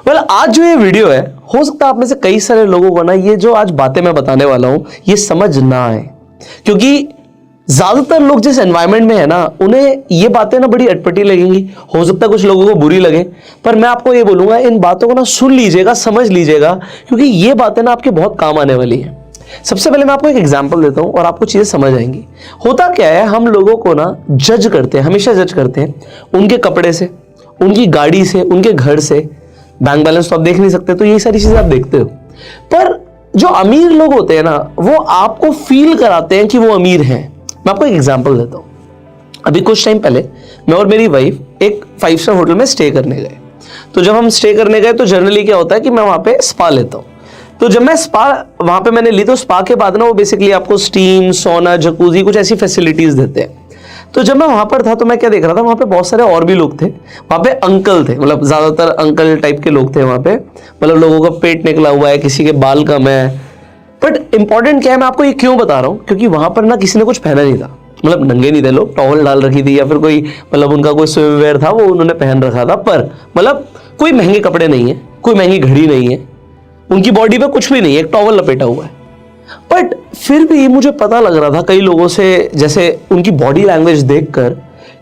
आज जो ये वीडियो है, हो सकता है आप में से कई सारे लोगों को ना ये जो आज बातें मैं बताने वाला हूं ये समझ ना आए, क्योंकि ज्यादातर लोग जिस एनवायरनमेंट में है ना उन्हें ये बातें ना बड़ी अटपटी लगेंगी। हो सकता है कुछ लोगों को बुरी लगे, पर मैं आपको ये बोलूंगा इन बातों को ना सुन लीजिएगा, समझ लीजिएगा, क्योंकि ये बातें ना आपके बहुत काम आने वाली है। सबसे पहले मैं आपको एक एग्जांपल देता हूं और आपको चीजें समझ आएंगी। होता क्या है, हम लोगों को ना जज करते हैं, हमेशा जज करते हैं उनके कपड़े से, उनकी गाड़ी से, उनके घर से। बैंक बैलेंस तो आप देख नहीं सकते, तो यही सारी चीजें आप देखते हो। पर जो अमीर लोग होते हैं ना, वो आपको फील कराते हैं कि वो अमीर हैं। मैं आपको एक एग्जांपल देता हूं। अभी कुछ टाइम पहले मैं और मेरी वाइफ एक 5 स्टार होटल में स्टे करने गए। तो जब हम स्टे करने गए तो जनरली क्या होता है कि मैं वहां पे स्पा लेता हूं। तो जब मैं स्पा वहां पे मैंने ली, तो स्पा के बाद ना वो बेसिकली आपको स्टीम, सोना, जकूजी, कुछ ऐसी फैसिलिटीज देते हैं। तो जब मैं वहां पर था तो मैं क्या देख रहा था, वहां पे बहुत सारे और भी लोग थे। वहां पे अंकल थे, मतलब ज्यादातर अंकल टाइप के लोग थे वहां पे। मतलब लोगों का पेट निकला हुआ है, किसी के बाल कम है। बट इंपॉर्टेंट क्या है, मैं आपको ये क्यों बता रहा हूं, क्योंकि वहां पर ना किसी ने कुछ पहना नहीं था। मतलब नंगे नहीं थे लोग, टॉवल डाल रखी थी या फिर कोई मतलब उनका कोई स्विमवेयर था वो उन्होंने पहन रखा था। पर मतलब कोई महंगे कपड़े नहीं है, कोई महंगी घड़ी नहीं है, उनकी बॉडी पे कुछ भी नहीं है, एक टॉवल लपेटा हुआ है। बट फिर भी मुझे पता लग रहा था कई लोगों से, जैसे उनकी बॉडी लैंग्वेज देखकर,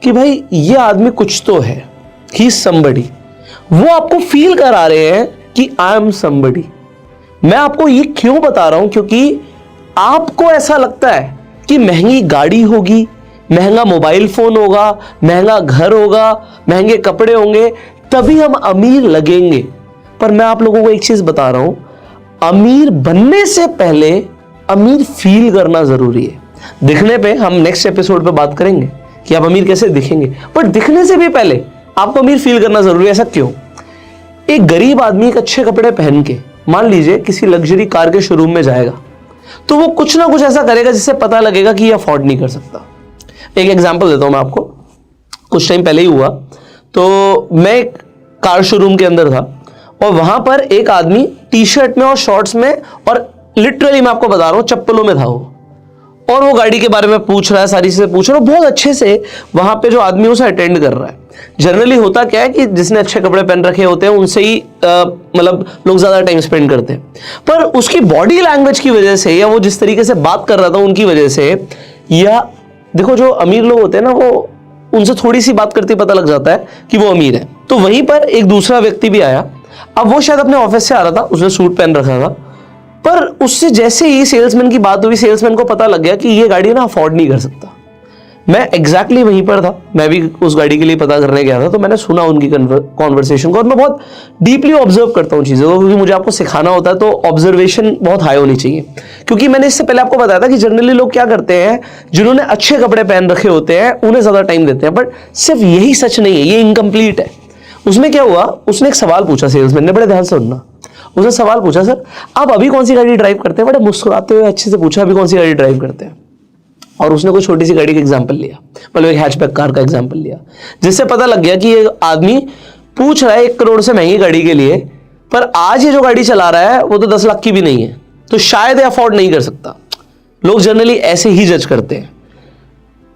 कि भाई ये आदमी कुछ तो है, ही समबडी। वो आपको फील करा रहे हैं कि आई एम समबडी। मैं आपको ये क्यों बता रहा हूं, क्योंकि आपको ऐसा लगता है कि महंगी गाड़ी होगी, महंगा मोबाइल फोन होगा, महंगा घर होगा, महंगे कपड़े होंगे, तभी हम अमीर लगेंगे। पर मैं आप लोगों को एक चीज बता रहा हूं, अमीर बनने से पहले अमीर फील करना जरूरी है। दिखने पे हम नेक्स्ट एपिसोड पे बात करेंगे कि आप अमीर कैसे दिखेंगे, पर दिखने से भी पहले आपको अमीर फील करना जरूरी है। ऐसा क्यों? एक गरीब आदमी एक अच्छे कपड़े पहन के मान लीजिए किसी लग्जरी कार के शोरूम में जाएगा, तो वो कुछ ना कुछ ऐसा करेगा जिससे पता लगेगा कि ये अफोर्ड नहीं कर सकता। एक एग्जांपल देता हूं मैं आपको। कुछ टाइम पहले ही हुआ, तो मैं एक कार शोरूम के अंदर था और वहां पर एक आदमी टी शर्ट में और शॉर्ट्स में, और लिटरली मैं आपको बता रहा हूं चप्पलों में था वो, और वो गाड़ी के बारे में पूछ रहा है, सारी चीजें पूछ रहा है, बहुत अच्छे से वहां पे जो आदमी उसे अटेंड कर रहा है। जनरली होता क्या है कि जिसने अच्छे कपड़े पहन रखे होते हैं उनसे ही मतलब लोग ज्यादा टाइम स्पेंड करते हैं। पर उसकी बॉडी लैंग्वेज की वजह से, या वो जिस तरीके से बात कर रहा था उनकी वजह से, या देखो जो अमीर लोग होते हैं ना, वो उनसे थोड़ी सी बात करते पता लग जाता है कि वो अमीर है। तो वहीं पर एक दूसरा व्यक्ति भी आया। अब वो शायद अपने ऑफिस से आ रहा था, उसने सूट पहन रखा था, पर उससे जैसे ही सेल्समैन की बात हुई, सेल्समैन को पता लग गया कि ये गाड़ी ना अफोर्ड नहीं कर सकता। मैं एग्जैक्टली वहीं पर था, मैं भी उस गाड़ी के लिए पता करने गया था। तो मैंने सुना उनकी कॉन्वर्सेशन को, और मैं बहुत डीपली ऑब्जर्व करता हूं चीजों को, क्योंकि मुझे आपको सिखाना होता है तो ऑब्जर्वेशन बहुत हाई होनी चाहिए। क्योंकि मैंने इससे पहले आपको बताया था कि जनरली लोग क्या करते हैं, जिन्होंने अच्छे कपड़े पहन रखे होते हैं उन्हें ज्यादा टाइम देते हैं। बट सिर्फ यही सच नहीं है, ये इनकम्प्लीट है। उसमें क्या हुआ, उसने एक सवाल पूछा सेल्समैन ने, बड़े ध्यान से सुनना। उसने सवाल पूछा, सर आप अभी कौन सी गाड़ी ड्राइव करते हैं? बड़े मुस्कुराते हुए अच्छे से पूछा, अभी कौन सी गाड़ी ड्राइव करते हैं? और उसने कोई छोटी सी गाड़ी का एग्जांपल लिया, मतलब एक हैचबैक कार का एग्जांपल लिया, जिससे पता लग गया कि ये आदमी पूछ रहा है 1 करोड़ से महंगी गाड़ी के लिए, पर आज ये जो गाड़ी चला रहा है वो तो 10 लाख की भी नहीं है, तो शायद अफोर्ड नहीं कर सकता। लोग जनरली ऐसे ही जज करते हैं।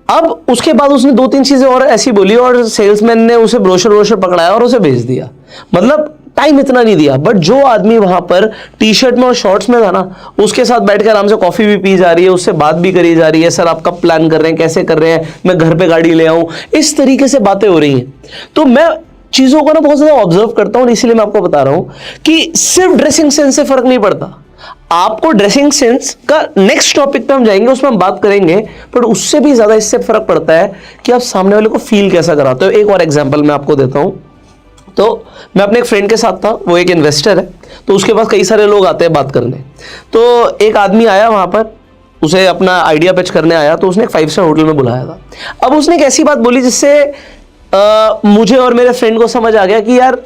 अब उसके बाद उसने 2-3 चीजें और ऐसी बोली, और सेल्समैन ने उसे ब्रोशर पकड़ाया और उसे भेज दिया। मतलब टाइम इतना नहीं दिया। बट जो आदमी वहां पर टी शर्ट में और शॉर्ट्स में था ना, उसके साथ बैठ के आराम से कॉफी भी पी जा रही है, उससे बात भी करी जा रही है, सर आप कब प्लान कर रहे हैं, कैसे कर रहे हैं, मैं घर पे गाड़ी ले आऊं, इस तरीके से बातें हो रही हैं। तो मैं चीजों को ना बहुत ज्यादा ऑब्जर्व करता हूं, इसीलिए मैं आपको बता रहा हूं कि सिर्फ ड्रेसिंग सेंस से फर्क नहीं पड़ता। आपको ड्रेसिंग सेंस का नेक्स्ट टॉपिक पे हम जाएंगे, उसमें हम बात करेंगे, पर उससे भी ज्यादा इससे फर्क पड़ता है कि आप सामने वाले को फील कैसा कराते हो। एक और एग्जांपल मैं आपको देता हूं। तो मैं अपने एक फ्रेंड के साथ था, वो एक इन्वेस्टर है, तो उसके पास कई सारे लोग आते हैं बात करने। तो एक आदमी आया वहां पर, उसे अपना आइडिया पिच करने आया, तो उसने एक 5 स्टार होटल में बुलाया था। अब उसने एक ऐसी बात बोली जिससे मुझे और मेरे फ्रेंड को समझ आ गया कि यार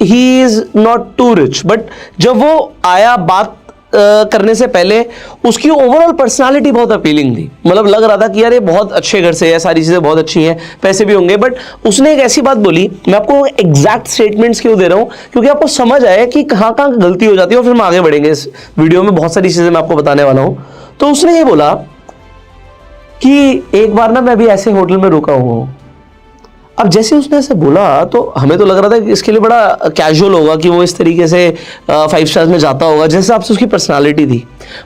he is not too rich. But जब वो आया बात करने से पहले उसकी ओवरऑल पर्सनालिटी बहुत अपीलिंग थी। मतलब लग रहा था कि यार ये बहुत अच्छे घर से है, सारी चीजें बहुत अच्छी हैं, पैसे भी होंगे। बट उसने एक ऐसी बात बोली, मैं आपको एग्जैक्ट स्टेटमेंट्स क्यों दे रहा हूं, क्योंकि आपको समझ आए कि कहां कहां गलती हो जाती है, और फिर हम आगे बढ़ेंगे इस वीडियो में, बहुत सारी चीजें मैं आपको बताने वाला हूं। तो उसने ये बोला कि एक बार ना मैं भी ऐसे होटल में रुका हुआ हूं, अब जैसे उसने ऐसे बोला तो हमें तो लग रहा था कि इसके लिए बड़ा कैजुअल होगा, कि वो इस तरीके से 5 स्टार्स में जाता होगा, जैसे आपसे उसकी पर्सनालिटी थी।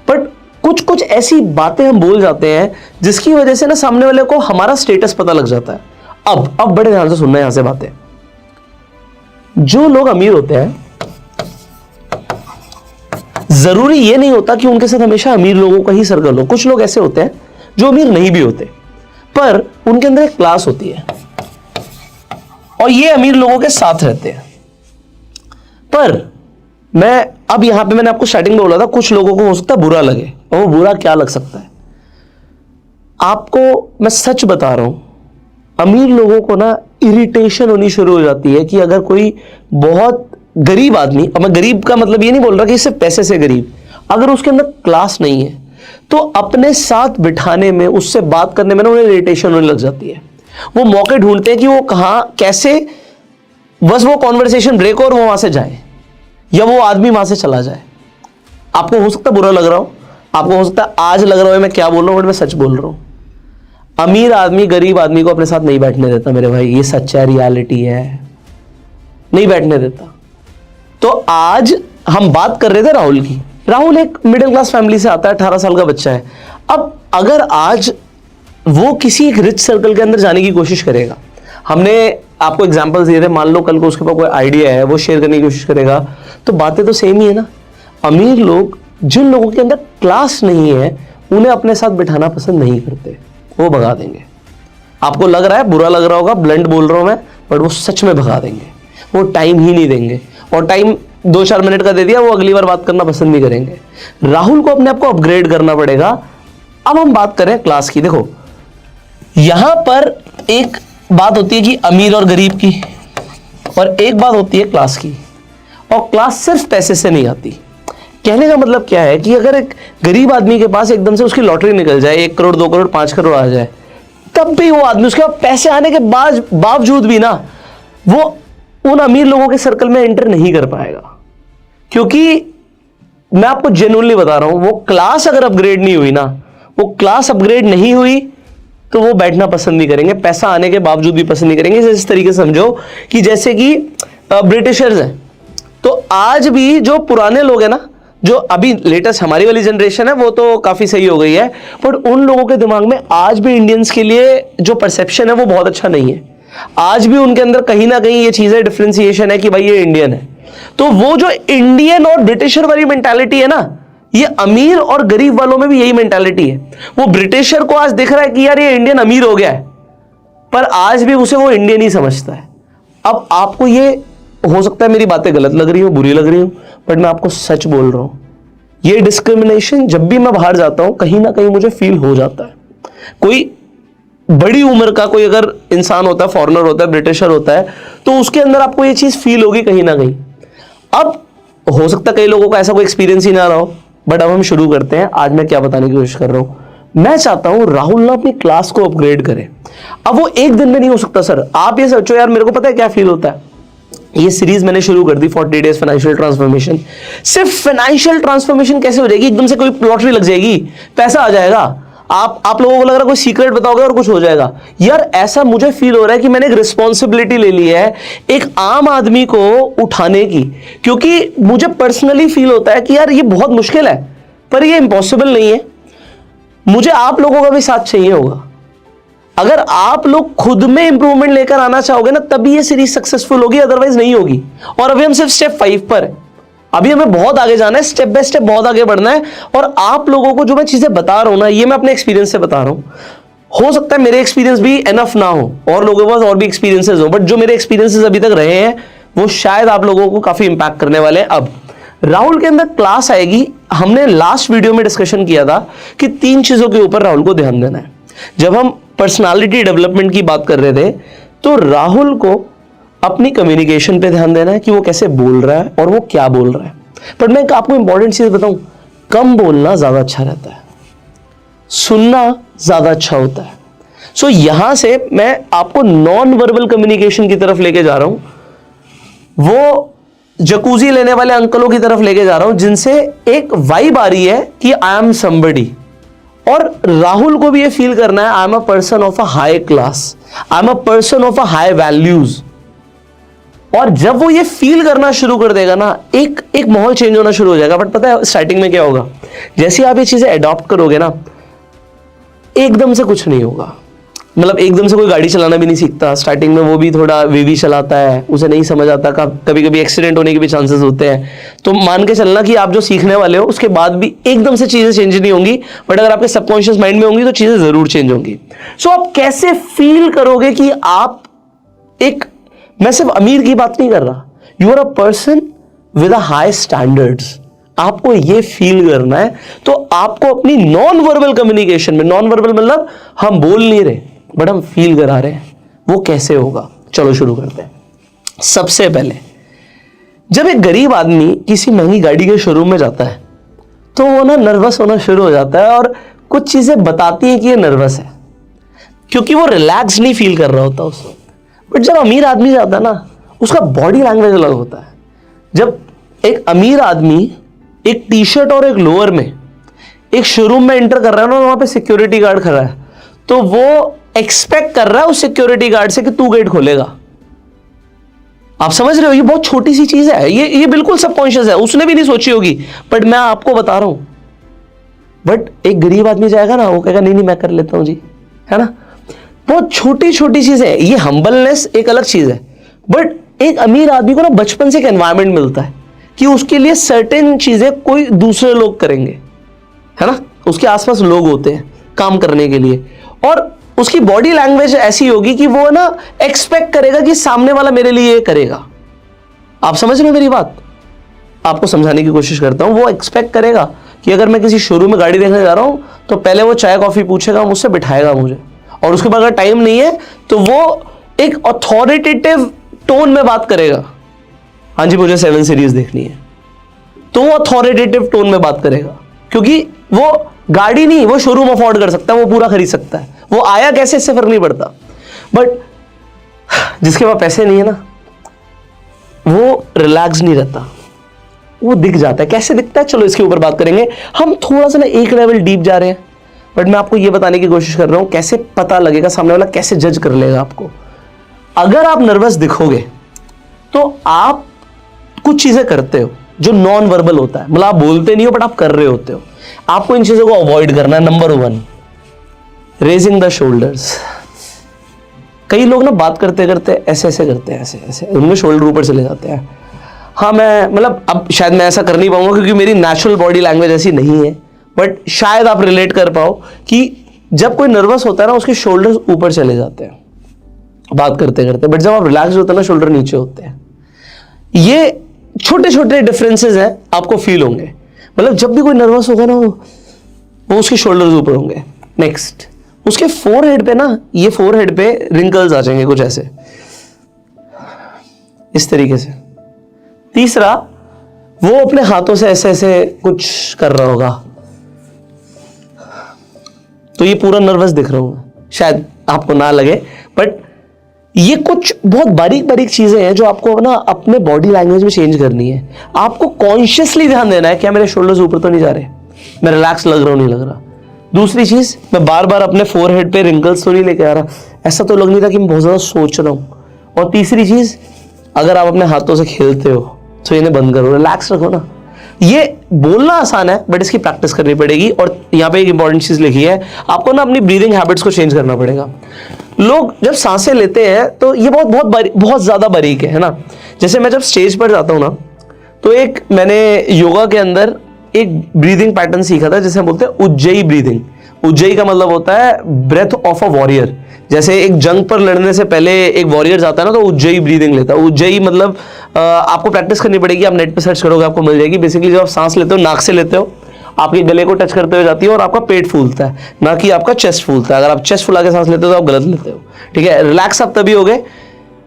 बट कुछ कुछ ऐसी बातें हम बोल जाते हैं जिसकी वजह से ना सामने वाले को हमारा स्टेटस पता लग जाता है। अब बड़े ध्यान से सुनना है यहां से बातें। जो लोग अमीर होते हैं, जरूरी ये नहीं होता कि उनके साथ हमेशा अमीर लोगों का ही सर्कल हो। कुछ लोग ऐसे होते हैं जो अमीर नहीं भी होते, पर उनके अंदर एक क्लास होती है और ये अमीर लोगों के साथ रहते हैं। पर मैं अब यहां पे मैंने आपको स्टार्टिंग में बोला था, कुछ लोगों को हो सकता है बुरा लगे, और वो बुरा क्या लग सकता है आपको, मैं सच बता रहा हूं, अमीर लोगों को ना इरिटेशन होनी शुरू हो जाती है कि अगर कोई बहुत गरीब आदमी, और मैं गरीब का मतलब ये नहीं बोल रहा कि सिर्फ पैसे से गरीब, अगर उसके अंदर क्लास नहीं है तो अपने साथ बिठाने में, उससे बात करने में ना उन्हें इरिटेशन होने लग जाती है। वो मौके ढूंढते हैं कि वो कहां कैसे बस वो कॉन्वर्सेशन ब्रेक हो और वो वहां से जाए, या वो आदमी वहां से चला जाए। आपको हो सकता है बुरा लग रहा हो, आपको हो सकता है आज लग रहा हो मैं क्या बोल रहा हूं, बट मैं सच बोल रहा हूं। अमीर आदमी गरीब आदमी को अपने साथ नहीं बैठने देता मेरे भाई, ये सच्चा रियलिटी है, नहीं बैठने देता। तो आज हम बात कर रहे थे राहुल की। राहुल एक मिडिल क्लास फैमिली से आता है, 18 साल का बच्चा है। अब अगर आज वो किसी एक रिच सर्कल के अंदर जाने की कोशिश करेगा, हमने आपको एग्जांपल्स दिए थे, मान लो कल को उसके पास कोई आइडिया है, वो शेयर करने की कोशिश करेगा, तो बातें तो सेम ही है ना। अमीर लोग, जिन लोगों के अंदर क्लास नहीं है, उन्हें अपने साथ बिठाना पसंद नहीं करते, वो भगा देंगे। आपको लग रहा है बुरा लग रहा होगा, ब्लंट बोल रहा हूं मैं, बट वो सच में भगा देंगे। वो टाइम ही नहीं देंगे, और टाइम 2-4 मिनट का दे दिया, वो अगली बार बात करना पसंद नहीं करेंगे। राहुल को अपने आप को अपग्रेड करना पड़ेगा। अब हम बात करें क्लास की। देखो यहां पर एक बात होती है कि अमीर और गरीब की, और एक बात होती है क्लास की, और क्लास सिर्फ पैसे से नहीं आती। कहने का मतलब क्या है कि अगर एक गरीब आदमी के पास एकदम से उसकी लॉटरी निकल जाए, 1 करोड़ 2 करोड़ 5 करोड़ आ जाए, तब भी वो आदमी, उसके पास पैसे आने के बावजूद भी ना, वो उन अमीर लोगों के सर्कल में एंटर नहीं कर पाएगा। क्योंकि मैं आपको जेन्युइनली बता रहा हूं, वो क्लास अगर अपग्रेड नहीं हुई ना, वो क्लास अपग्रेड नहीं हुई तो वो बैठना पसंद नहीं करेंगे, पैसा आने के बावजूद भी पसंद नहीं करेंगे। इस तरीके से समझो कि जैसे कि ब्रिटिशर्स हैं, तो आज भी जो पुराने लोग हैं ना, जो अभी लेटेस्ट हमारी वाली जनरेशन है, वो तो काफी सही हो गई है, पर उन लोगों के दिमाग में आज भी इंडियंस के लिए जो परसेप्शन है वो बहुत अच्छा नहीं है। आज भी उनके अंदर कहीं ना कहीं ये चीजें डिफरेंशिएशन है कि भाई ये इंडियन है। तो वो जो इंडियन और ब्रिटिशर वाली मेंटालिटी है ना, ये अमीर और गरीब वालों में भी यही मेंटालिटी है। वो ब्रिटिशर को आज दिख रहा है कि यार ये इंडियन अमीर हो गया है, पर आज भी उसे वो इंडियन ही समझता है। अब आपको ये हो सकता है मेरी बातें गलत लग रही हो, बुरी लग रही हो, बट मैं आपको सच बोल रहा हूं, ये डिस्क्रिमिनेशन जब भी मैं बाहर जाता हूं कहीं ना कहीं मुझे फील हो जाता है। कोई बड़ी उम्र का कोई अगर इंसान होता है, फॉरेनर होता है, ब्रिटिशर होता है, तो उसके अंदर आपको ये चीज फील होगी कहीं ना कहीं। अब हो सकता है कई लोगों का ऐसा कोई एक्सपीरियंस ही ना रहा हो, बट अब हम शुरू करते हैं। आज मैं क्या बताने की कोशिश कर रहा हूं, मैं चाहता हूं राहुल ना अपनी क्लास को अपग्रेड करे। अब वो एक दिन में नहीं हो सकता सर। आप ये सोचो यार, मेरे को पता है क्या फील होता है। ये सीरीज मैंने शुरू कर दी 40 डेज फाइनेंशियल ट्रांसफॉर्मेशन। सिर्फ फाइनेंशियल ट्रांसफॉर्मेशन कैसे हो जाएगी? एकदम से कोई लॉटरी लग जाएगी, पैसा आ जाएगा, आप लोगों को लग रहा है कोई सीक्रेट बताओगे और कुछ हो जाएगा? यार ऐसा मुझे फील हो रहा है कि मैंने एक रिस्पॉन्सिबिलिटी ले ली है एक आम आदमी को उठाने की, क्योंकि मुझे पर्सनली फील होता है कि यार ये बहुत मुश्किल है, पर ये इम्पॉसिबल नहीं है। मुझे आप लोगों का भी साथ चाहिए होगा। अगर आप लोग खुद में इंप्रूवमेंट लेकर आना चाहोगे ना, तभी ये सीरीज सक्सेसफुल होगी, अदरवाइज नहीं होगी। और अभी हम सिर्फ स्टेप 5 पर है, अभी हमें बहुत आगे जाना है, स्टेप बाय स्टेप बहुत आगे बढ़ना है। और आप लोगों को जो मैं चीजें बता रहा हूं ना, ये मैं अपने एक्सपीरियंस से बता रहा हूं। हो सकता है मेरे एक्सपीरियंस भी एनफ ना हो और लोगों के पास और भी एक्सपीरियंसेस हो, बट जो मेरे एक्सपीरियंसेस अभी तक रहे हैं वो शायद आप लोगों को काफी इंपैक्ट करने वाले हैं। अब राहुल के अंदर क्लास आएगी। हमने लास्ट वीडियो में डिस्कशन किया था कि 3 चीजों के ऊपर राहुल को ध्यान देना है। जब हम पर्सनालिटी डेवलपमेंट की बात कर रहे थे, तो राहुल को अपनी कम्युनिकेशन पे ध्यान देना है कि वो कैसे बोल रहा है और वो क्या बोल रहा है। पर मैं आपको इंपॉर्टेंट चीज बताऊं, कम बोलना ज्यादा अच्छा रहता है, सुनना ज्यादा अच्छा होता है। सो यहां से मैं आपको नॉन वर्बल कम्युनिकेशन की तरफ लेके जा रहा हूं, वो जकूजी लेने वाले अंकलों की तरफ लेके जा रहा हूं, जिनसे एक वाइब आ रही है कि आई एम समबडी, और राहुल को भी ये फील करना है I am a person of a high class, I am a person of a high values. और जब वो ये फील करना शुरू कर देगा ना, एक माहौल चेंज होना शुरू हो जाएगा। बट पता है स्टार्टिंग में क्या होगा, जैसे आप ये चीजें अडॉप्ट करोगे ना, एकदम से कुछ नहीं होगा। मतलब एकदम से कोई गाड़ी चलाना भी नहीं सीखता, स्टार्टिंग में वो भी थोड़ा वीवी चलाता है, उसे नहीं समझ आता, कभी कभी एक्सीडेंट होने के भी चांसेस होते हैं। तो मान के चलना कि आप जो सीखने वाले हो उसके बाद भी एकदम से चीजें चेंज नहीं होंगी, बट अगर आपके सबकॉन्शियस माइंड में होंगी तो चीजें जरूर चेंज होंगी। सो आप कैसे फील करोगे कि आप एक, मैं सिर्फ अमीर की बात नहीं कर रहा, you are a person with a high standards, आपको ये फील करना है। तो आपको अपनी नॉन वर्बल कम्युनिकेशन में, नॉन वर्बल मतलब हम बोल नहीं रहे बट हम फील करा रहे हैं, वो कैसे होगा? चलो शुरू करते हैं। सबसे पहले जब एक गरीब आदमी किसी महंगी गाड़ी के शोरूम में जाता है तो वो ना नर्वस होना शुरू हो जाता है, और कुछ चीजें बताती हैं कि ये नर्वस है, क्योंकि वो रिलैक्स नहीं फील कर रहा होता उस वक्त। बट जब अमीर आदमी जाता है ना, उसका बॉडी लैंग्वेज अलग होता है। जब एक अमीर आदमी एक टी शर्ट और एक लोअर में एक शोरूम में एंटर कर रहा है ना, वहां पे सिक्योरिटी गार्ड खड़ा है, तो वो एक्सपेक्ट कर रहा है उस सिक्योरिटी गार्ड से कि तू गेट खोलेगा। आप समझ रहे हो, ये बहुत छोटी सी चीज है, ये बिल्कुल सबकॉन्शियस है, उसने भी नहीं सोची होगी, बट मैं आपको बता रहा हूं। बट एक गरीब आदमी जाएगा ना, वो कहेगा नहीं नहीं मैं कर लेता हूं जी, है ना। बहुत छोटी छोटी चीज है ये। हम्बलनेस एक अलग चीज है, बट एक अमीर आदमी को ना बचपन से एक एनवायरमेंट मिलता है कि उसके लिए सर्टेन चीजें कोई दूसरे लोग करेंगे, है ना। उसके आसपास लोग होते हैं काम करने के लिए, और उसकी बॉडी लैंग्वेज ऐसी होगी कि वो ना एक्सपेक्ट करेगा कि सामने वाला मेरे लिए ये करेगा। आप समझ रहे हो मेरी बात? आपको समझाने की कोशिश करता हूं। वो एक्सपेक्ट करेगा कि अगर मैं किसी शोरूम में गाड़ी देखने जा रहा हूं तो पहले वो चाय कॉफी पूछेगा, मुझसे बिठाएगा मुझे, और उसके बाद अगर टाइम नहीं है तो वो एक अथॉरिटेटिव टोन में बात करेगा। हाँ जी मुझे 7 सीरीज देखनी है, तो वो अथॉरिटेटिव टोन में बात करेगा, क्योंकि वो गाड़ी नहीं, वो शोरूम अफोर्ड कर सकता है, वो पूरा खरीद सकता है, वो आया कैसे इससे फर्क नहीं पड़ता। बट जिसके पास पैसे नहीं है ना, वो रिलैक्स नहीं रहता, वो दिख जाता है। कैसे दिखता है चलो इसके ऊपर बात करेंगे। हम थोड़ा सा ना एक लेवल डीप जा रहे हैं, बट मैं आपको ये बताने की कोशिश कर रहा हूं कैसे पता लगेगा, सामने वाला कैसे जज कर लेगा आपको। अगर आप नर्वस दिखोगे तो आप कुछ चीजें करते हो जो नॉन वर्बल होता है, मतलब आप बोलते नहीं हो बट आप कर रहे होते हो। आपको इन चीजों को अवॉइड करना है। Number 1, raising the shoulders. कई लोग ना बात करते करते ऐसे ऐसे करते हैं, ऐसे ऐसे उनमें शोल्डर ऊपर चले जाते हैं। हाँ मैं मतलब अब शायद मैं ऐसा कर नहीं पाऊंगा क्योंकि मेरी नेचुरल बॉडी लैंग्वेज ऐसी नहीं है, बट शायद आप रिलेट कर पाओ कि जब कोई नर्वस होता है ना, उसके शोल्डर्स ऊपर चले जाते हैं बात करते करते, बट जब आप रिलैक्स होते हैं ना, शोल्डर नीचे होते हैं। ये छोटे छोटे डिफरेंसेस हैं, आपको फील होंगे। मतलब जब भी कोई नर्वस होगा ना, वो उसके शोल्डर्स ऊपर होंगे। नेक्स्ट, उसके फोरहेड पे ना, ये फोरहेड पे रिंकल्स आ जाएंगे कुछ ऐसे, इस तरीके से। तीसरा, वो अपने हाथों से ऐसे ऐसे कुछ कर रहा होगा, तो ये पूरा नर्वस दिख रहा हूं। शायद आपको ना लगे, बट ये कुछ बहुत बारीक बारीक चीजें हैं जो आपको ना अपने बॉडी लैंग्वेज में चेंज करनी है। आपको कॉन्शियसली ध्यान देना है, क्या मेरे शोल्डर्स ऊपर तो नहीं जा रहे, मैं रिलैक्स लग रहा हूं नहीं लग रहा। दूसरी चीज, मैं बार बार अपने फोरहेड पे रिंकल्स तो नहीं लेके आ रहा, ऐसा तो लग नहीं रहा कि मैं बहुत ज्यादा सोच रहा हूं। और तीसरी चीज, अगर आप अपने हाथों से खेलते हो तो इन्हें बंद करो, रिलैक्स रखो ना। ये बोलना आसान है बट इसकी प्रैक्टिस करनी पड़ेगी। और यहाँ पे एक इंपॉर्टेंट चीज लिखी है, आपको ना अपनी ब्रीदिंग हैबिट्स को चेंज करना पड़ेगा। लोग जब सांसें लेते हैं तो ये बहुत ज्यादा बारीक है ना। जैसे मैं जब स्टेज पर जाता हूँ ना, तो एक मैंने योगा के अंदर एक ब्रीदिंग पैटर्न सीखा था जिसे हम बोलते हैं उज्जयी ब्रीदिंग। उज्जयी का मतलब होता है ब्रेथ ऑफ अ वॉरियर। जैसे एक जंग पर लड़ने से पहले एक वॉरियर जाता है ना, तो उज्जयी ब्रीदिंग लेता है। उज्जयी मतलब आपको प्रैक्टिस करनी पड़ेगी, आप नेट पे सर्च करोगे आपको मिल जाएगी। बेसिकली जब आप सांस लेते हो, नाक से लेते हो, आपके गले को टच करते हुए जाती है और आपका पेट फूलता है, ना कि आपका चेस्ट फूलता है। अगर आप चेस्ट फुला के सांस लेते हो तो आप गलत लेते हो, ठीक है। रिलैक्स आप तभी होगे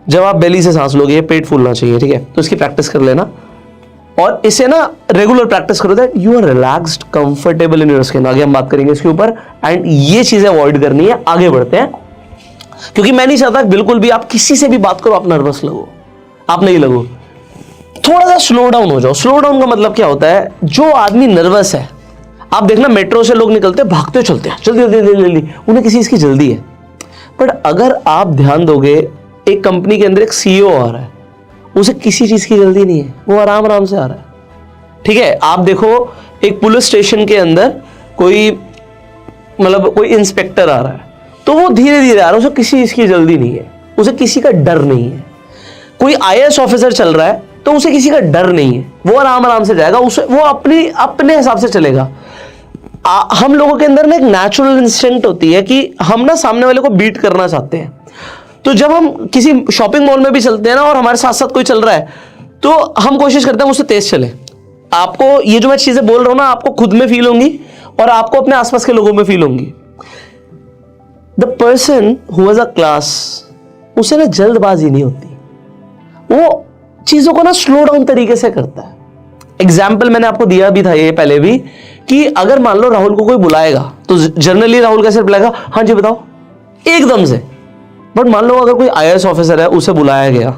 जब आप बेली से सांस लोगे, ये पेट फूलना चाहिए, ठीक है। तो इसकी प्रैक्टिस कर लेना, और इसे ना रेगुलर प्रैक्टिस करो that you are relaxed, comfortable in your skin. आगे हम बात करेंगे इसके ऊपर, एंड ये चीजें अवॉइड करनी है। आगे बढ़ते हैं, क्योंकि मैं नहीं चाहता बिल्कुल भी आप किसी से भी बात करो आप नर्वस लगो, आप नहीं लगो। थोड़ा सा स्लो डाउन हो जाओ। स्लो डाउन का मतलब क्या होता है, जो आदमी नर्वस है, आप देखना मेट्रो से लोग निकलते हैं, भागते चलते हैं, जल्दी जल्दी जल्दी जल्दी, उन्हें किसी चीज की जल्दी है। बट अगर आप ध्यान दोगे, एक कंपनी के अंदर एक सीईओ आ रहा है, उसे किसी चीज की जल्दी नहीं है, वो आराम आराम से आ रहा है। ठीक है, आप देखो एक पुलिस स्टेशन के अंदर कोई कोई इंस्पेक्टर आ रहा है, तो वो धीरे धीरे आ रहा है, उसे किसी चीज की जल्दी नहीं है, उसे किसी का डर नहीं है। कोई आईएएस ऑफिसर चल रहा है तो उसे किसी का डर नहीं है, वो आराम आराम से जाएगा, उसे वो अपने हिसाब से चलेगा। हम लोगों के अंदर ना एक नेचुरल इंस्टिंक्ट होती है कि हम ना सामने वाले को बीट करना चाहते हैं। तो जब हम किसी शॉपिंग मॉल में भी चलते हैं ना और हमारे साथ साथ कोई चल रहा है, तो हम कोशिश करते हैं उससे तेज चले। आपको ये जो मैं चीजें बोल रहा हूं ना, आपको खुद में फील होंगी और आपको अपने आसपास के लोगों में फील होंगी। The person who has a class, उसे ना जल्दबाजी नहीं होती, वो चीजों को ना स्लो डाउन तरीके से करता है। एग्जाम्पल मैंने आपको दिया भी था ये पहले भी, कि अगर मान लो राहुल को कोई बुलाएगा तो जनरली राहुल कैसे बुलाएगा, हाँ जी बताओ, एकदम से। बट मान लो अगर कोई आईएएस ऑफिसर है, उसे बुलाया गया,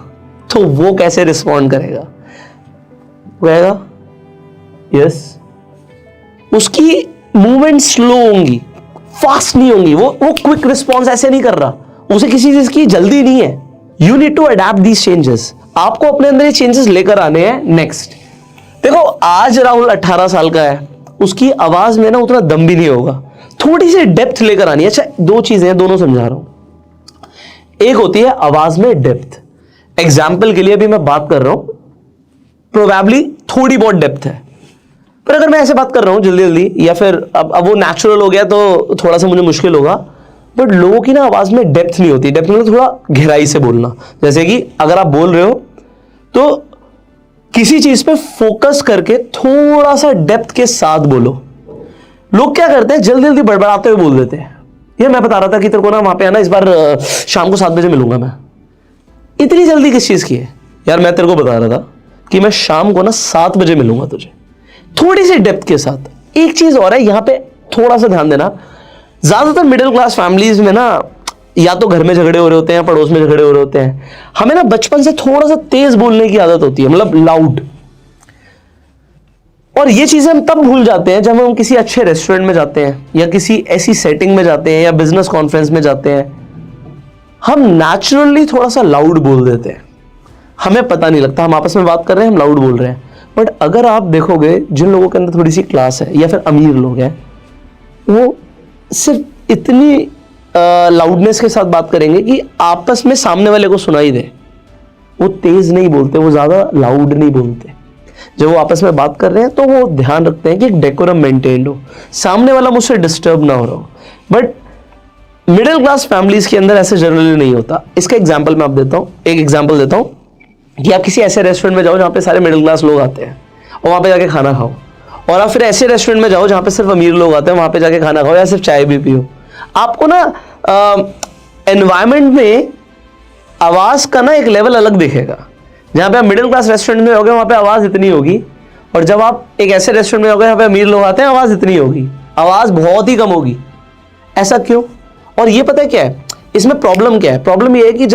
तो वो कैसे रिस्पॉन्ड करेगा, कहेगा यस। उसकी मूवमेंट स्लो होंगी, फास्ट नहीं होंगी, वो क्विक रिस्पॉन्स ऐसे नहीं कर रहा, उसे किसी चीज की जल्दी नहीं है। You need to adapt these changes, आपको अपने अंदर ये चेंजेस लेकर आने हैं। नेक्स्ट देखो, आज राहुल 18 साल का है, उसकी आवाज में ना उतना दम भी नहीं होगा, थोड़ी सी डेप्थ लेकर आनी है। अच्छा, दो चीजें हैं, दोनों समझा रहा हूं। एक होती है आवाज में डेप्थ। एग्जाम्पल के लिए अभी मैं बात कर रहा हूं, प्रोबेबली थोड़ी बहुत डेप्थ है, पर अगर मैं ऐसे बात कर रहा हूं जल्दी जल्दी, या फिर अब वो नेचुरल हो गया तो थोड़ा सा मुझे मुश्किल होगा। बट लोगों की ना आवाज में डेप्थ नहीं होती। डेप्थ मतलब थोड़ा गहराई से बोलना, जैसे कि अगर आप बोल रहे हो तो किसी चीज पे फोकस करके थोड़ा सा डेप्थ के साथ बोलो। लोग क्या करते हैं, जल्दी जल्दी बड़बड़ाते हुए बोल देते हैं। ये मैं बता रहा था कि तेरे को ना वहां पे आना, इस बार शाम को 7 बजे मिलूंगा मैं। इतनी जल्दी किस चीज की है यार? मैं तेरे को बता रहा था कि मैं शाम को ना 7 बजे मिलूंगा तुझे, थोड़ी सी डेप्थ के साथ। एक चीज और है, यहां पे थोड़ा सा ध्यान देना। ज्यादातर मिडिल क्लास फैमिलीज में ना, या तो घर में झगड़े हो रहे होते हैं, पड़ोस में झगड़े हो रहे होते हैं, हमें ना बचपन से थोड़ा सा तेज बोलने की आदत होती है, मतलब लाउड। और ये चीजें हम तब भूल जाते हैं जब हम किसी अच्छे रेस्टोरेंट में जाते हैं, या किसी ऐसी सेटिंग में जाते हैं, या बिजनेस कॉन्फ्रेंस में जाते हैं। हम नेचुरली थोड़ा सा लाउड बोल देते हैं, हमें पता नहीं लगता, हम आपस में बात कर रहे हैं, हम लाउड बोल रहे हैं। बट अगर आप देखोगे, जिन लोगों के अंदर थोड़ी सी क्लास है या फिर अमीर लोग हैं, वो सिर्फ इतनी लाउडनेस के साथ बात करेंगे कि आपस में सामने वाले को सुनाई दे। वो तेज नहीं बोलते, वो ज्यादा लाउड नहीं बोलते। जब वो आपस में बात कर रहे हैं तो वो ध्यान रखते हैं कि एक डेकोरम मेंटेन हो, सामने वाला मुझसे डिस्टर्ब ना हो रहा हो। बट मिडिल क्लास फैमिलीज के अंदर ऐसे जनरली नहीं होता। इसका एग्जाम्पल मैं आप देता हूँ, एक एग्जाम्पल देता हूँ कि आप किसी ऐसे रेस्टोरेंट में जाओ जहाँ पे सारे मिडिल क्लास लोग आते हैं और वहाँ पे जाके खाना खाओ, और आप फिर ऐसे रेस्टोरेंट में जाओ जहाँ पे सिर्फ अमीर लोग आते हैं, वहाँ पे जाके खाना खाओ या सिर्फ चाय भी पियो। आपको ना एनवायरमेंट में आवाज का ना एक लेवल अलग दिखेगा। जहाँ पे आप मिडिल क्लास रेस्टोरेंट में होगे वहाँ पे आवाज इतनी होगी, और जब आप एक ऐसे रेस्टोरेंट में होगे जहाँ पे अमीर लोग आते हैं, आवाज इतनी होगी, आवाज बहुत ही कम होगी। ऐसा क्यों? और ये पता है क्या है इसमें प्रॉब्लम? क्या है प्रॉब्लम? ये है कि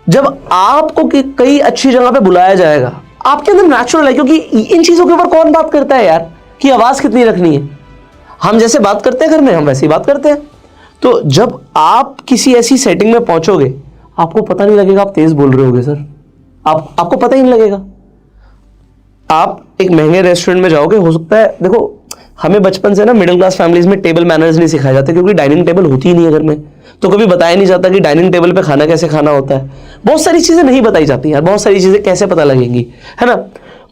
जब आपको कई अच्छी जगह पे बुलाया जाएगा, आपके अंदर नेचुरल है, क्योंकि इन चीजों के ऊपर कौन बात करता है यार, कि आवाज कितनी रखनी है। हम जैसे बात करते हैं घर में, हम वैसे ही बात करते हैं। तो जब आप किसी ऐसी सेटिंग में पहुंचोगे, आपको पता नहीं लगेगा आप तेज बोल रहे होगे सर, आपको पता ही नहीं लगेगा। आप एक महंगे रेस्टोरेंट में जाओगे, हो सकता है, देखो हमें बचपन से ना मिडिल क्लास फैमिलीज में टेबल मैनर्स नहीं सिखाए जाते, क्योंकि डाइनिंग टेबल होती ही नहीं है घर में, तो कभी बताया नहीं जाता कि डाइनिंग टेबल पे खाना कैसे खाना होता है। बहुत सारी चीजें नहीं बताई जाती यार, बहुत सारी चीजें कैसे पता लगेंगी, है ना?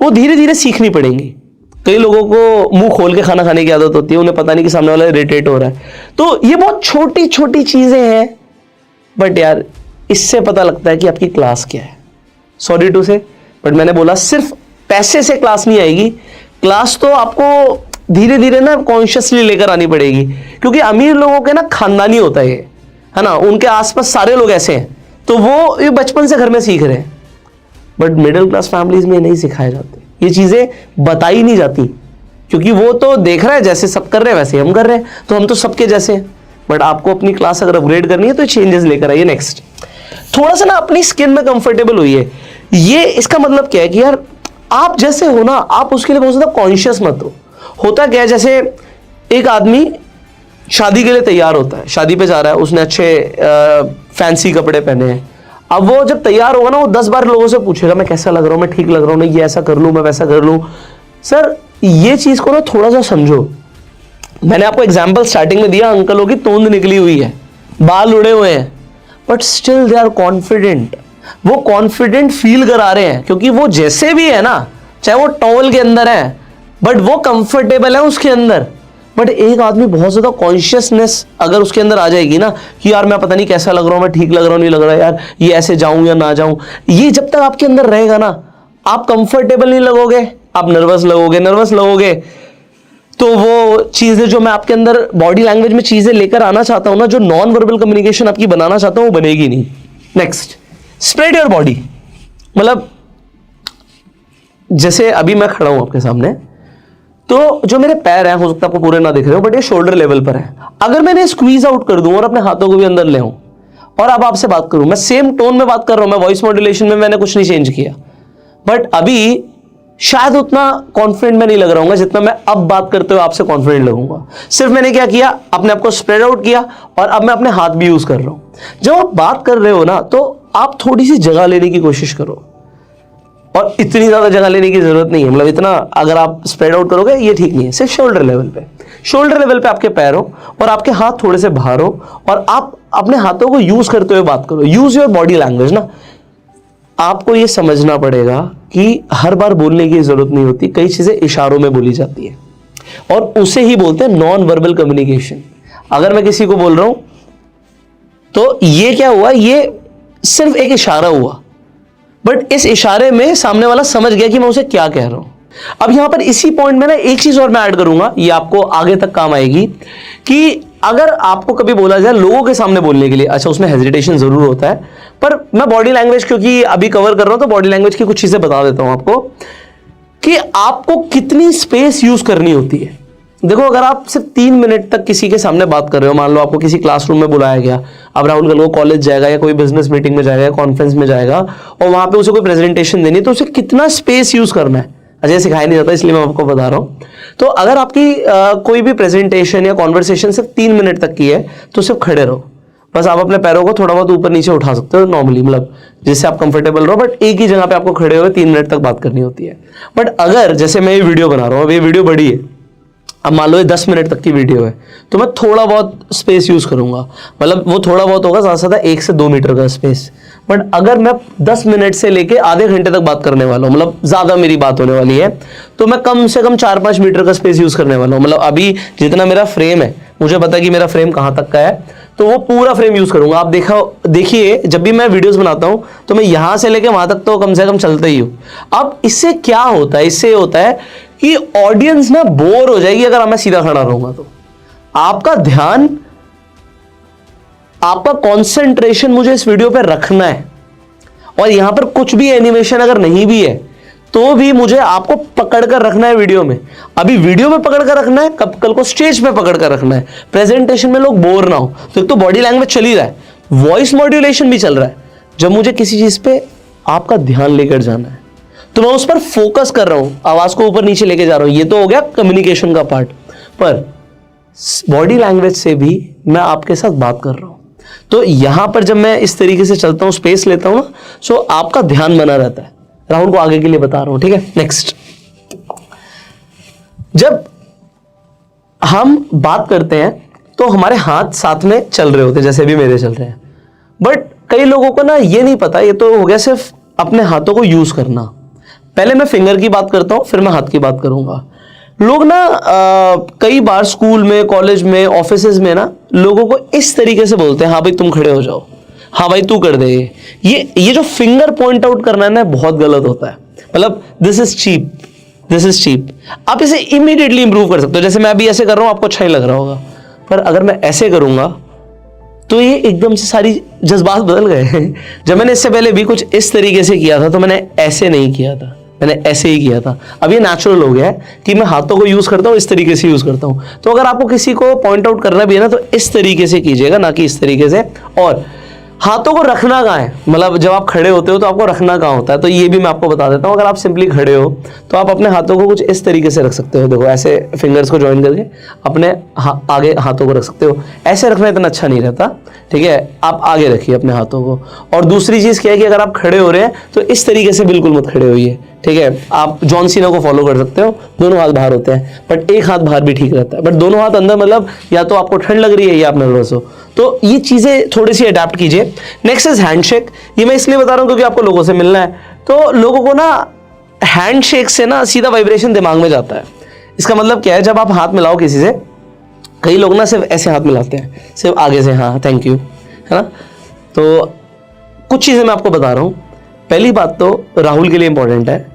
वो धीरे धीरे सीखनी पड़ेंगी। कई लोगों को मुंह खोल के खाना खाने की आदत होती है, उन्हें पता नहीं कि सामने वाला इरिटेट हो रहा है। तो ये बहुत छोटी छोटी चीजें हैं, बट यार इससे पता लगता है कि आपकी क्लास क्या है। सॉरी टू से, बट मैंने बोला सिर्फ पैसे से क्लास नहीं आएगी। क्लास तो आपको धीरे धीरे ना कॉन्शियसली लेकर आनी पड़ेगी, क्योंकि अमीर लोगों के ना खानदानी होता है ये, है ना, उनके आसपास सारे लोग ऐसे हैं, तो वो ये बचपन से घर में सीख रहे हैं। बट मिडिल क्लास फैमिलीज में नहीं सिखाए जाते, ये चीजें बताई नहीं जाती, क्योंकि वो तो देख रहा है जैसे सब कर रहे हैं वैसे हम कर रहे हैं, तो हम तो सबके जैसे हैं। बट आपको अपनी क्लास अगर अपग्रेड करनी है तो चेंजेस लेकर आइए। नेक्स्ट, थोड़ा सा ना अपनी स्किन में कंफर्टेबल होइए। ये इसका मतलब क्या है कि यार आप जैसे हो ना, आप उसके लिए बहुत ज्यादा कॉन्शियस मत हो। होता क्या है, जैसे एक आदमी शादी के लिए तैयार होता है, शादी पे जा रहा है, उसने अच्छे फैंसी कपड़े पहने हैं। अब वो जब तैयार होगा ना, वो 10 बार लोगों से पूछेगा मैं कैसा लग रहा हूँ, मैं ठीक लग रहा हूँ, नहीं ये ऐसा कर लूँ, मैं वैसा कर लूँ। सर ये चीज को ना थोड़ा सा समझो। मैंने आपको एग्जाम्पल स्टार्टिंग में दिया, अंकलों की तोंद निकली हुई है, बाल उड़े हुए हैं, but still they are confident. वो कॉन्फिडेंट फील करा रहे हैं क्योंकि वो जैसे भी है ना, चाहे वो टॉवल के अंदर है, बट वो कंफर्टेबल है उसके अंदर। बट एक आदमी बहुत ज्यादा कॉन्शियसनेस अगर उसके अंदर आ जाएगी ना कि यार मैं पता नहीं कैसा लग रहा हूं, मैं ठीक लग रहा हूं नहीं लग रहा, यार ये ऐसे जाऊं या ना जाऊं, ये जब तक आपके अंदर रहेगा ना, आप कंफर्टेबल नहीं लगोगे, आप नर्वस लगोगे। तो वो चीजें जो मैं आपके अंदर बॉडी लैंग्वेज में चीजें लेकर आना चाहता हूं ना, जो नॉन वर्बल कम्युनिकेशन आपकी बनाना चाहता हूं, वो बनेगी नहीं। Next, spread your body. मतलब जैसे अभी मैं खड़ा हूं आपके सामने, तो जो मेरे पैर हैं, हो सकता है आपको पूरे ना दिख रहे हो, बट ये शोल्डर लेवल पर है। अगर मैंने स्क्वीज आउट कर दूं और अपने हाथों को भी अंदर ले आऊं और अब आपसे बात करूं, मैं सेम टोन में बात कर रहा हूं, मैं वॉइस मॉड्यूलेशन में मैंने कुछ नहीं चेंज किया, बट अभी शायद उतना कॉन्फिडेंट मैं नहीं लग रहा हूं जितना मैं अब बात करते हुए आपसे कॉन्फिडेंट लगूंगा। सिर्फ मैंने क्या किया, अपने आप को स्प्रेड आउट किया और अब मैं अपने हाथ भी यूज कर रहा हूं। जब आप बात कर रहे हो ना, तो आप थोड़ी सी जगह लेने की कोशिश करो, और इतनी ज्यादा जगह लेने की जरूरत नहीं है। मतलब इतना अगर आप स्प्रेड आउट करोगे ये ठीक नहीं है। सिर्फ शोल्डर लेवल पे आपके पैर हो और आपके हाथ थोड़े से बाहर हो, और आप अपने हाथों को यूज करते हुए बात करो। यूज योर बॉडी लैंग्वेज ना। आपको ये समझना पड़ेगा कि हर बार बोलने की जरूरत नहीं होती, कई चीजें इशारों में बोली जाती है, और उसे ही बोलते हैं नॉन वर्बल कम्युनिकेशन। अगर मैं किसी को बोल रहा हूं तो ये क्या हुआ, ये सिर्फ एक इशारा हुआ, बट इस इशारे में सामने वाला समझ गया कि मैं उसे क्या कह रहा हूं। अब यहां पर इसी पॉइंट में ना एक चीज और मैं ऐड करूंगा, ये आपको आगे तक काम आएगी, कि अगर आपको कभी बोला जाए लोगों के सामने बोलने के लिए, अच्छा उसमें हेजिटेशन जरूर होता है, पर मैं बॉडी लैंग्वेज क्योंकि अभी कवर कर रहा हूं तो बॉडी लैंग्वेज की कुछ चीजें बता देता हूं आपको कि आपको कितनी स्पेस यूज करनी होती है। देखो, अगर आप सिर्फ 3 मिनट तक किसी के सामने बात कर रहे हो, मान लो आपको किसी क्लासरूम में बुलाया गया, अब राहुल कल को कॉलेज जाएगा या कोई बिजनेस मीटिंग में जाएगा या कॉन्फ्रेंस में जाएगा, और वहां पे उसे कोई प्रेजेंटेशन देनी है, तो उसे कितना स्पेस यूज करना है, अजय सिखाया नहीं जाता, इसलिए मैं आपको बता रहा हूं। तो अगर आपकी कोई भी प्रेजेंटेशन या कॉन्वर्सेशन सिर्फ 3 मिनट तक की है, तो सिर्फ खड़े रहो, बस आप अपने पैरों को थोड़ा बहुत ऊपर नीचे उठा सकते हो नॉर्मली, मतलब जिससे आप कंफर्टेबल रहो, बट एक ही जगह पे आपको खड़े हुए 3 मिनट तक बात करनी होती है। बट अगर जैसे मैं ये वीडियो बना रहा हूं, अब ये वीडियो बड़ी है, अब मान लो ये 10 मिनट तक की वीडियो है, तो मैं थोड़ा बहुत स्पेस यूज करूंगा, मतलब वो थोड़ा बहुत होगा, ज्यादा से ज्यादा 1 से 2 मीटर का स्पेस। बट अगर मैं 10 मिनट से लेके आधे घंटे तक बात करने वाला हूं, मतलब ज्यादा मेरी बात होने वाली है, तो मैं कम से कम 4-5 मीटर का स्पेस यूज करने वाला हूं। मतलब अभी जितना मेरा फ्रेम है, मुझे पता है कि मेरा फ्रेम कहां तक का है, तो वो पूरा फ्रेम यूज करूंगा। आप देखिए जब भी मैं वीडियोस बनाता हूं तो मैं यहां से लेके वहां तक तो कम से कम चलता ही हूं। अब इससे क्या होता है, इससे होता है कि ऑडियंस ना बोर हो जाएगी अगर मैं सीधा खड़ा रहूंगा, तो आपका ध्यान, आपका कंसंट्रेशन मुझे इस वीडियो पे रखना है, और यहां पर कुछ भी एनिमेशन अगर नहीं भी है तो भी मुझे आपको पकड़ कर रखना है वीडियो में। अभी वीडियो में पकड़ कर रखना है, कल को स्टेज पे पकड़ कर रखना है, प्रेजेंटेशन में लोग बोर ना हो। तो एक तो बॉडी लैंग्वेज चल ही रहा है, वॉइस मॉड्यूलेशन भी चल रहा है। जब मुझे किसी चीज पे आपका ध्यान लेकर जाना है तो मैं उस पर फोकस कर रहा हूं, आवाज को ऊपर नीचे लेके जा रहा हूं, ये तो हो गया कम्युनिकेशन का पार्ट। पर बॉडी लैंग्वेज से भी मैं आपके साथ बात कर रहा हूं, तो यहां पर जब मैं इस तरीके से चलता हूं, स्पेस लेता हूं ना, सो आपका ध्यान बना रहता है। राहुल को आगे के लिए बता रहा हूं, ठीक है। नेक्स्ट, जब हम बात करते हैं तो हमारे हाथ साथ में चल रहे होते हैं, जैसे भी मेरे चल रहे हैं, बट कई लोगों को ना ये नहीं पता, ये तो हो गया सिर्फ अपने हाथों को यूज करना। पहले मैं फिंगर की बात करता हूं, फिर मैं हाथ की बात करूंगा। लोग ना कई बार स्कूल में, कॉलेज में, ऑफिसेज में ना लोगों को इस तरीके से बोलते हैं, हाँ भाई तुम खड़े हो जाओ, हाँ भाई तू कर दे। ये जो फिंगर पॉइंट आउट करना है ना, बहुत गलत होता है। मतलब दिस इज चीप। आप इसे इमीडिएटली इंप्रूव कर सकते हो। जैसे मैं अभी ऐसे कर रहा हूं, आपको अच्छा ही लग रहा होगा, पर अगर मैं ऐसे करूंगा तो ये एकदम से सारी जज्बात बदल गए। जब मैंने इससे पहले भी कुछ इस तरीके से किया था तो मैंने ऐसे नहीं किया था, मैंने ऐसे ही किया था। अब ये नेचुरल हो गया है कि मैं हाथों को यूज करता हूं, इस तरीके से यूज करता हूं। तो अगर आपको किसी को पॉइंट आउट करना भी है ना, तो इस तरीके से कीजिएगा, ना कि इस तरीके से। और हाथों को रखना कहाँ है, मतलब जब आप खड़े होते हो तो आपको रखना कहाँ होता है, तो ये भी मैं आपको बता देता हूँ। अगर आप सिंपली खड़े हो तो आप अपने हाथों को कुछ इस तरीके से रख सकते हो, देखो ऐसे फिंगर्स को ज्वाइन करके अपने आगे हाथों को रख सकते हो। ऐसे रखना इतना अच्छा नहीं रहता, ठीक है, आप आगे रखिए अपने हाथों को। और दूसरी चीज़ क्या है कि अगर आप खड़े हो रहे हैं तो इस तरीके से बिल्कुल मत खड़े होइए, ठीक है। आप जॉन सीना को फॉलो कर सकते हो, दोनों हाथ बाहर होते हैं, बट एक हाथ बाहर भी ठीक रहता है, बट दोनों हाथ अंदर, मतलब या तो आपको ठंड लग रही है या आप नर्वस हो, तो ये चीज़ें थोड़ी सी अडेप्ट कीजिए। Next is handshake. ये मैं इसलिए बता रहा हूँ क्योंकि आपको लोगों से मिलना है, तो लोगों को ना हैंडशेक से ना सीधा वाइब्रेशन दिमाग में जाता है। इसका मतलब क्या है, जब आप हाथ मिलाओ किसी से, कई लोग ना सिर्फ ऐसे हाथ मिलाते हैं, सिर्फ आगे से, हाँ थैंक यू, है ना। तो कुछ चीज़ें मैं आपको बता रहा हूँ। पहली बात तो राहुल के लिए इंपॉर्टेंट है,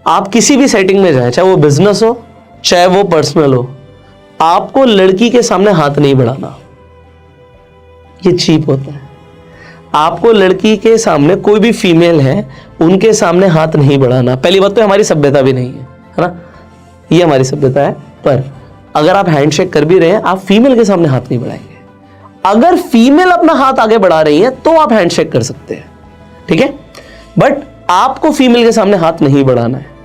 आप किसी भी सेटिंग में जाएं, चाहे वो बिजनेस हो चाहे वो पर्सनल हो, आपको लड़की के सामने हाथ नहीं बढ़ाना, ये चीप होता है। आपको लड़की के सामने, कोई भी फीमेल है उनके सामने हाथ नहीं बढ़ाना। पहली बात तो हमारी सभ्यता भी नहीं है ना, ये हमारी सभ्यता है। पर अगर आप हैंडशेक कर भी रहे हैं, आप फीमेल के सामने हाथ नहीं बढ़ाएंगे। अगर फीमेल अपना हाथ आगे बढ़ा रही है तो आप हैंडशेक कर सकते हैं, ठीक है, बट आपको फीमेल के सामने हाथ नहीं बढ़ाना है।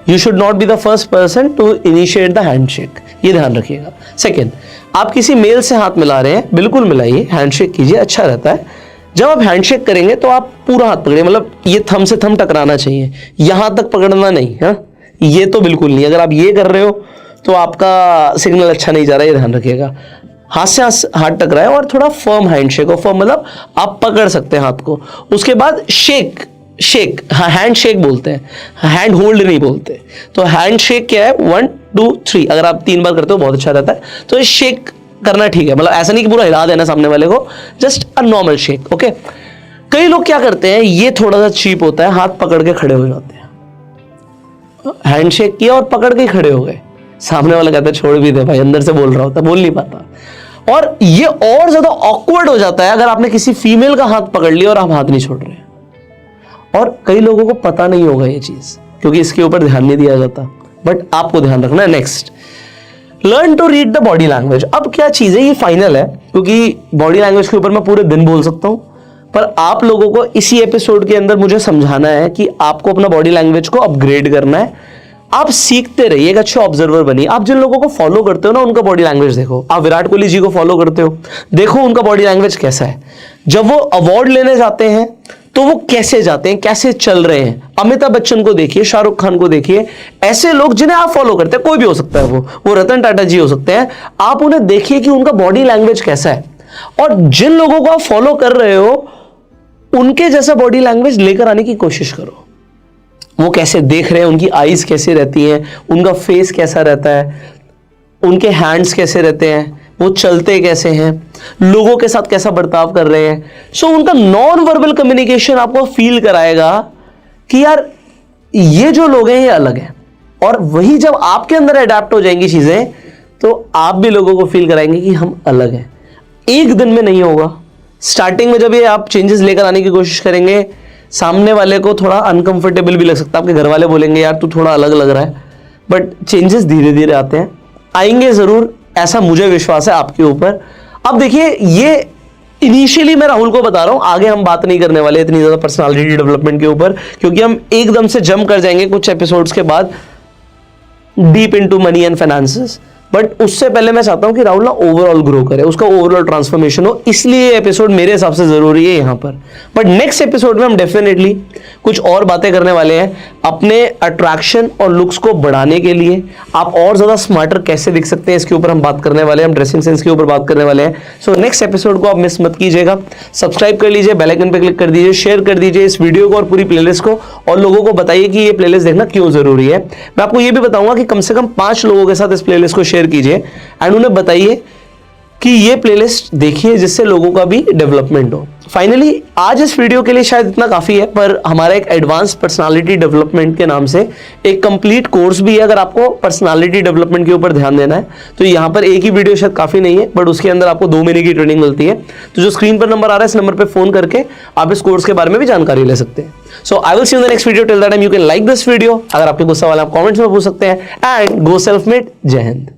You should not be the first person to initiate the handshake, ये ध्यान रखिएगा। सेकेंड, आप किसी मेल से हाथ मिला रहे हैं, बिल्कुल मिलाइए, हैंडशेक कीजिए, अच्छा रहता है। जब आप हैंडशेक करेंगे तो आप पूरा हाथ पकड़िए, मतलब ये थंब से थंब टकराना चाहिए, यहां तक पकड़ना नहीं है, ये तो बिल्कुल नहीं। अगर आप ये कर रहे हो तो आपका सिग्नल अच्छा नहीं जा रहा है, ये ध्यान रखिएगा। हाथ से हाथ टकराए और थोड़ा फर्म हैंडशेक हो, फर्म मतलब आप पकड़ सकते हैं हाथ को। उसके बाद शेक, हैंड शेक बोलते हैं, हैंड होल्ड नहीं बोलते। तो हैंड शेक क्या है, 1 2 3, अगर आप 3 बार करते हो बहुत अच्छा रहता है। तो ये शेक करना ठीक है, मतलब ऐसा नहीं कि पूरा हिला देना सामने वाले को, just a normal shake, okay. कई लोग क्या करते हैं, ये थोड़ा सा चीप होता है, हाथ पकड़ के खड़े हो जाते हैं। हैंड शेक किया और पकड़ के खड़े हो गए, सामने वाला कहता है छोड़ भी दे भाई, अंदर से बोल रहा होता, बोल नहीं पाता। और ये और ज्यादा ऑकवर्ड हो जाता है अगर आपने किसी फीमेल का हाथ पकड़ लिया और आप हाथ नहीं छोड़ रहे। और कई लोगों को पता नहीं होगा ये चीज, क्योंकि इसके ऊपर ध्यान नहीं दिया जाता, बट आपको ध्यान रखना है। Next, learn to read the body language. अब क्या चीज है, ये फाइनल है, क्योंकि बॉडी लैंग्वेज के ऊपर मैं पूरे दिन बोल सकता हूं, पर आप लोगों को इसी एपिसोड के अंदर मुझे समझाना है कि आपको अपना बॉडी लैंग्वेज को अपग्रेड करना है। आप सीखते रहिए, एक अच्छे ऑब्जर्वर बनिए। आप जिन लोगों को फॉलो करते हो ना, उनका बॉडी लैंग्वेज देखो। आप विराट कोहली जी को फॉलो करते हो, देखो उनका बॉडी लैंग्वेज कैसा है। जब वो अवार्ड लेने जाते हैं तो वो कैसे जाते हैं, कैसे चल रहे हैं। अमिताभ बच्चन को देखिए, शाहरुख खान को देखिए, ऐसे लोग जिन्हें आप फॉलो करते हैं, कोई भी हो सकता है, वो रतन टाटा जी हो सकते हैं। आप उन्हें देखिए कि उनका बॉडी लैंग्वेज कैसा है, और जिन लोगों को आप फॉलो कर रहे हो उनके जैसा बॉडी लैंग्वेज लेकर आने की कोशिश करो। वो कैसे देख रहे हैं, उनकी आईज कैसी रहती हैं, उनका फेस कैसा रहता है, उनके हैंड्स कैसे रहते हैं, वो चलते कैसे हैं, लोगों के साथ कैसा बर्ताव कर रहे हैं। सो उनका नॉन वर्बल कम्युनिकेशन आपको फील कराएगा कि यार ये जो लोग हैं ये अलग हैं। और वही जब आपके अंदर अडेप्ट हो जाएंगी चीजें, तो आप भी लोगों को फील कराएंगे कि हम अलग हैं। एक दिन में नहीं होगा, स्टार्टिंग में जब ये आप चेंजेस लेकर आने की कोशिश करेंगे, सामने वाले को थोड़ा अनकंफर्टेबल भी लग सकता है, आपके घर वाले बोलेंगे यार तू थोड़ा अलग लग रहा है, बट चेंजेस धीरे धीरे आते हैं, आएंगे जरूर, ऐसा मुझे विश्वास है आपके ऊपर। अब देखिए, ये इनिशियली मैं राहुल को बता रहा हूं, आगे हम बात नहीं करने वाले इतनी ज्यादा पर्सनालिटी डेवलपमेंट के ऊपर, क्योंकि हम एकदम से जंप कर जाएंगे कुछ एपिसोड्स के बाद deep into money and finances. But उससे पहले मैं चाहता हूं कि राहुल ना ओवरऑल ग्रो करे, उसका ओवरऑल ट्रांसफॉर्मेशन हो, इसलिए ये एपिसोड मेरे हिसाब से जरूरी है यहां पर। बट नेक्स्ट एपिसोड में हम डेफिनेटली कुछ और बातें करने वाले हैं अपने अट्रैक्शन और लुक्स को बढ़ाने के लिए। आप और ज्यादा स्मार्टर कैसे दिख सकते हैं, इसके ऊपर हम बात करने वाले हैं, हम ड्रेसिंग सेंस के ऊपर बात करने वाले हैं। सो नेक्स्ट एपिसोड को आप मिस मत कीजिएगा, सब्सक्राइब कर लीजिए, बेल आइकन पे क्लिक कर दीजिए, शेयर कर दीजिए इस वीडियो को और पूरी प्लेलिस्ट को, और लोगों को बताइए कि ये प्लेलिस्ट देखना क्यों जरूरी है। मैं आपको ये भी बताऊंगा कि कम से कम 5 लोगों के साथ इस प्लेलिस्ट को शेयर कीजिए एंड उन्हें बताइए कि ये प्लेलिस्ट देखिए, जिससे लोगों का भी डेवलपमेंट हो। फाइनली आज इस वीडियो के लिए शायद इतना काफी है, पर हमारा एक एडवांस पर्सनालिटी डेवलपमेंट के नाम से एक कंप्लीट कोर्स भी है। अगर आपको पर्सनालिटी डेवलपमेंट के ऊपर ध्यान देना है तो यहाँ पर एक ही वीडियो शायद काफी नहीं है, बट उसके अंदर आपको 2 महीने की ट्रेनिंग मिलती है। तो जो स्क्रीन पर नंबर आ रहा है, इस नंबर पर फोन करके आप इस कोर्स के बारे में भी जानकारी ले सकते हैं। So I will see you in the next video, till that time you can like this video. अगर आपके गुस्सा वाला आप कमेंट्स में पूछ सकते हैं, एंड गो सेल्फ मेड। जय हिंद।